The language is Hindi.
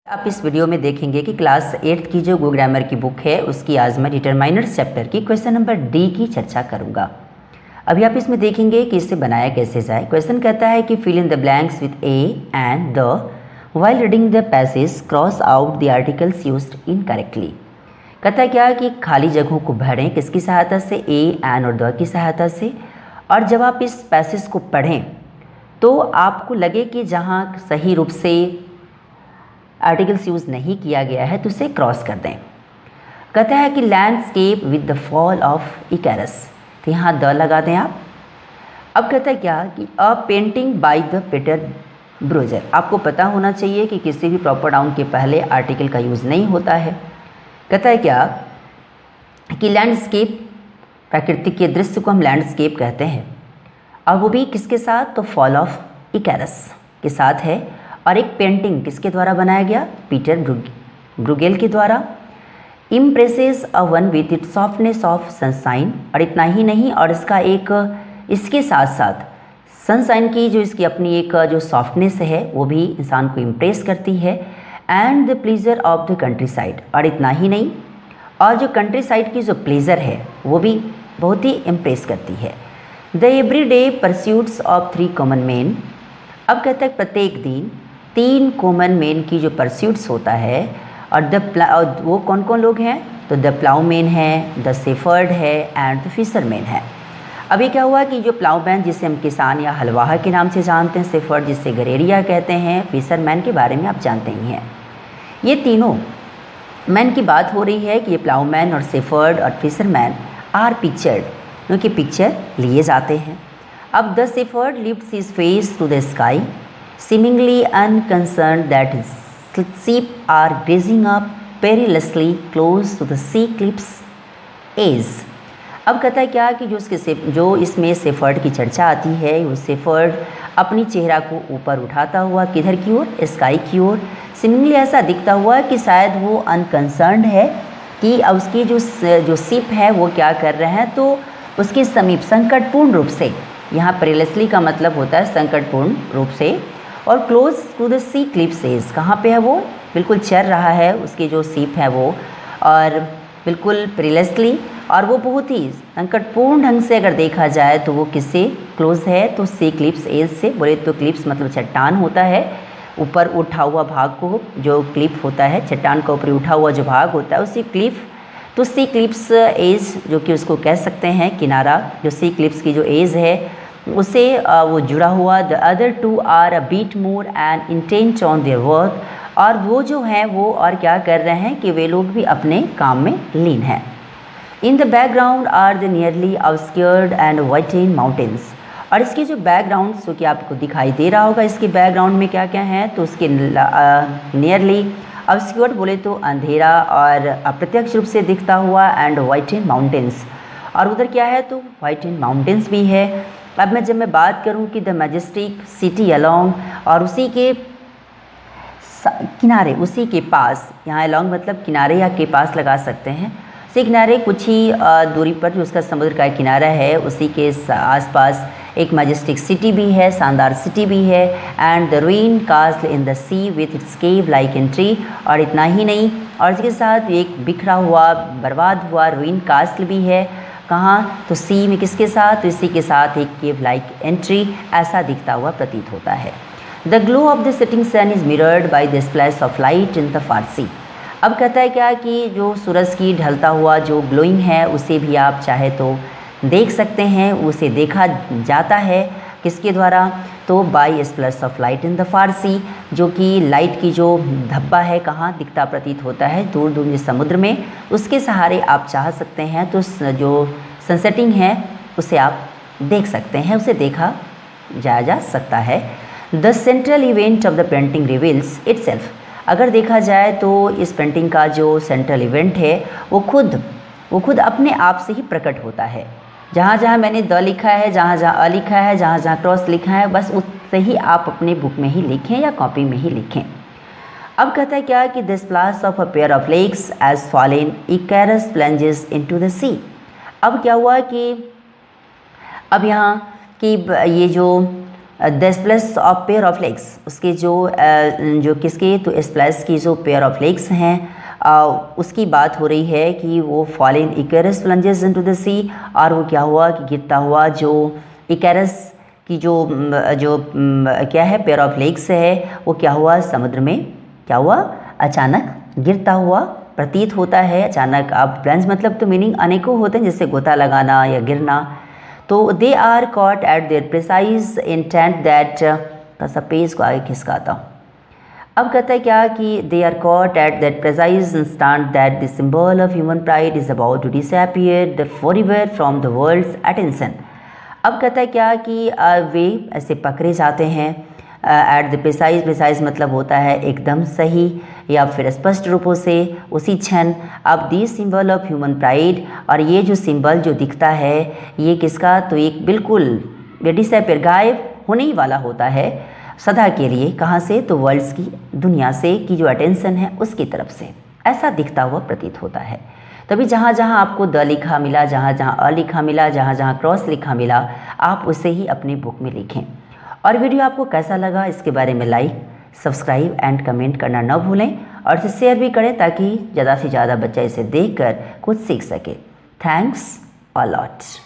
आप इस वीडियो में देखेंगे कि क्लास 8th की जो गो ग्रामर की बुक है उसकी आज मैं डिटरमाइनर्स चैप्टर की क्वेश्चन नंबर डी की चर्चा करूंगा। अभी आप इसमें देखेंगे कि इसे बनाया कैसे जाए। क्वेश्चन कहता है कि fill in the blanks with a and the while reading the passage cross out the articles used incorrectly. कहता है क्या कि खाली जगहों को भरें किसकी सहायता से, ए, एन और द की सहायता से। और जब आप इस पैसेज को पढ़ें तो आपको लगे कि जहाँ सही रूप से आर्टिकल्स यूज़ नहीं किया गया है तो उसे क्रॉस कर दें। कहता है कि landscape with the fall of Icarus, तो यहाँ द लगा दें आप। अब कहता है क्या कि अ painting by the Peter bruiser. आपको पता होना चाहिए कि किसी भी प्रॉपर नाउन के पहले आर्टिकल का यूज़ नहीं होता है। कहता है क्या कि लैंडस्केप, प्राकृतिक के दृश्य को हम लैंडस्केप कहते हैं, और वो भी किसके साथ, तो फॉल ऑफ इकैरस के साथ है। और एक पेंटिंग किसके द्वारा बनाया गया, पीटर ब्रूगेल के द्वारा। Impresses a one with it softness of sunshine, और इतना ही नहीं, और इसका एक इसके साथ साथ सनशाइन की जो इसकी अपनी एक जो सॉफ्टनेस है वो भी इंसान को इम्प्रेस करती है। And the pleasure of the country side, और इतना ही नहीं, और जो कंट्री साइड की जो प्लेजर है वो भी बहुत ही इम्प्रेस करती है। The everyday pursuits of 3 common man. अब कहता है प्रत्येक दिन 3 कॉमन मैन की जो परस्यूट्स होता है, और वो कौन कौन लोग हैं, तो द प्लाउमैन है, द शेफर्ड है एंड द फिशरमैन है। अभी क्या हुआ कि जो प्लाउमैन जिसे हम किसान या हलवाहा के नाम से जानते हैं, शेफर्ड जिसे गरेरिया कहते हैं, फिशरमैन के बारे में आप जानते ही हैं। ये तीनों मैन की बात हो रही है कि ये प्लाउमैन और शेफर्ड और फिशरमैन आर पिक्चर्ड, क्योंकि पिक्चर लिए जाते हैं। अब the shepherd lifts his face to the sky seemingly unconcerned that his sheep are grazing up perilously close to the sea cliff's edge। अब कहता है क्या कि जो इसमें शेफर्ड की चर्चा आती है, वो शेफर्ड अपनी चेहरा को ऊपर उठाता हुआ किधर की ओर, स्काई की ओर, सिमिंगली ऐसा दिखता हुआ कि शायद वो अनकंसर्न्ड है कि अब उसकी जो शिप है वो क्या कर रहे हैं, तो उसके समीप संकटपूर्ण रूप से, यहाँ पेरिलसली का मतलब होता है संकटपूर्ण रूप से, और close to the sea cliff's edge, कहाँ पे है वो, बिल्कुल चल रहा है उसकी जो सीप है वो, और बिल्कुल पेरिलसली, और वो बहुत ही संकटपूर्ण ढंग से अगर देखा जाए तो वो किससे क्लोज है, तो सी क्लिफ्स एज से। बोले तो क्लिफ्स मतलब चट्टान होता है, ऊपर उठा हुआ भाग को जो क्लिफ होता है, चट्टान का ऊपर उठा हुआ जो भाग होता है उसी क्लिफ, तो सी क्लिफ्स एज जो कि उसको कह सकते हैं किनारा, जो सी क्लिफ्स की जो एज है उसे वो जुड़ा हुआ। The other two are a bit more and intent on their work, और वो जो हैं वो और क्या कर रहे हैं कि वे लोग भी अपने काम में लीन हैं। In the background are the nearly outskirt and whiten mountains, और इसके जो बैकग्राउंड जो कि आपको दिखाई दे रहा होगा, इसके बैकग्राउंड में क्या क्या है, तो उसके नियरली आउटस्कर्ट बोले तो अंधेरा और अप्रत्यक्ष रूप से दिखता हुआ, एंड वाइटेन माउंटेन्स, और उधर क्या है, तो वाइटेन माउंटेन्स भी है। अब जब मैं बात करूं कि द मैजेस्टिक सिटी अलोंग, और उसी के किनारे, उसी के पास, यहाँ अलोंग मतलब किनारे या के पास लगा सकते हैं, उसी किनारे कुछ ही दूरी पर जो उसका समुद्र का किनारा है उसी के आसपास एक मैजेस्टिक सिटी भी है, शानदार सिटी भी है। And the ruin castle in the sea with its cave like entry, और इतना ही नहीं, और इसके साथ एक बिखरा हुआ बर्बाद हुआ रूइन कास्टल भी है, कहाँ, तो सी में किसके साथ, तो इसी के साथ एक केव लाइक एंट्री ऐसा दिखता हुआ प्रतीत होता है। The glow of the setting sun is mirrored by the splash of light in the far sea. अब कहता है क्या कि जो सूरज की ढलता हुआ जो ग्लोइंग है उसे भी आप चाहे तो देख सकते हैं, उसे देखा जाता है किसके द्वारा, तो by splash of light in the far sea, जो कि लाइट की जो धब्बा है कहाँ दिखता प्रतीत होता है, दूर दूर समुद्र में, उसके सहारे आप चाह सकते हैं तो जो सनसेटिंग है उसे आप देख सकते हैं, उसे देखा जा सकता है। The central event of the painting reveals itself, अगर देखा जाए तो इस पेंटिंग का जो सेंट्रल इवेंट है वो खुद अपने आप से ही प्रकट होता है। जहाँ जहाँ मैंने द लिखा है, जहाँ जहाँ अ लिखा है, जहाँ जहाँ क्रॉस लिखा है, बस उससे ही आप अपने बुक में ही लिखें या कॉपी में ही लिखें। अब कहता है क्या कि the splash of a pair of legs as fallen Icarus plunges into the sea. अब क्या हुआ कि अब यहाँ कि ये जो the splash of pair of legs, उसके जो किसके, तो स्प्लस की जो पेयर ऑफ लेग्स हैं उसकी बात हो रही है कि वो fallen Icarus plunges into the sea, और वो क्या हुआ कि गिरता हुआ जो इकरस की जो क्या है पेयर ऑफ लेग्स है वो क्या हुआ, समुद्र में क्या हुआ, अचानक गिरता हुआ प्रतीत होता है। अचानक, अब प्लंज मतलब तो मीनिंग अनेकों होते हैं, जैसे गोता लगाना या गिरना। तो they are caught at their precise intent that, का पेज को आगे खिसकाता हूँ। अब कहता है क्या कि they are caught at that precise instant that the symbol of human pride is about to disappear the forever from the world's attention. अब कहता है क्या कि वे ऐसे पकड़े जाते हैं एट द प्रिसाइज मतलब होता है एकदम सही या फिर स्पष्ट रूपों से उसी क्षण। अब the symbol of human pride, और ये जो सिंबल जो दिखता है ये किसका, तो एक बिल्कुल डिसअपियर गायब होने ही वाला होता है सदा के लिए। कहाँ से, तो वर्ल्ड्स की, दुनिया से की जो अटेंशन है उसकी तरफ से ऐसा दिखता हुआ प्रतीत होता है। तभी जहाँ जहाँ आपको द लिखा मिला, जहाँ जहाँ अ लिखा मिला, जहाँ जहाँ क्रॉस लिखा मिला, आप उसे ही अपनी बुक में लिखें। और वीडियो आपको कैसा लगा इसके बारे में लाइक, सब्सक्राइब एंड कमेंट करना न भूलें, और इसे शेयर भी करें ताकि ज़्यादा से ज़्यादा बच्चा इसे देखकर कुछ सीख सके। Thanks a lot.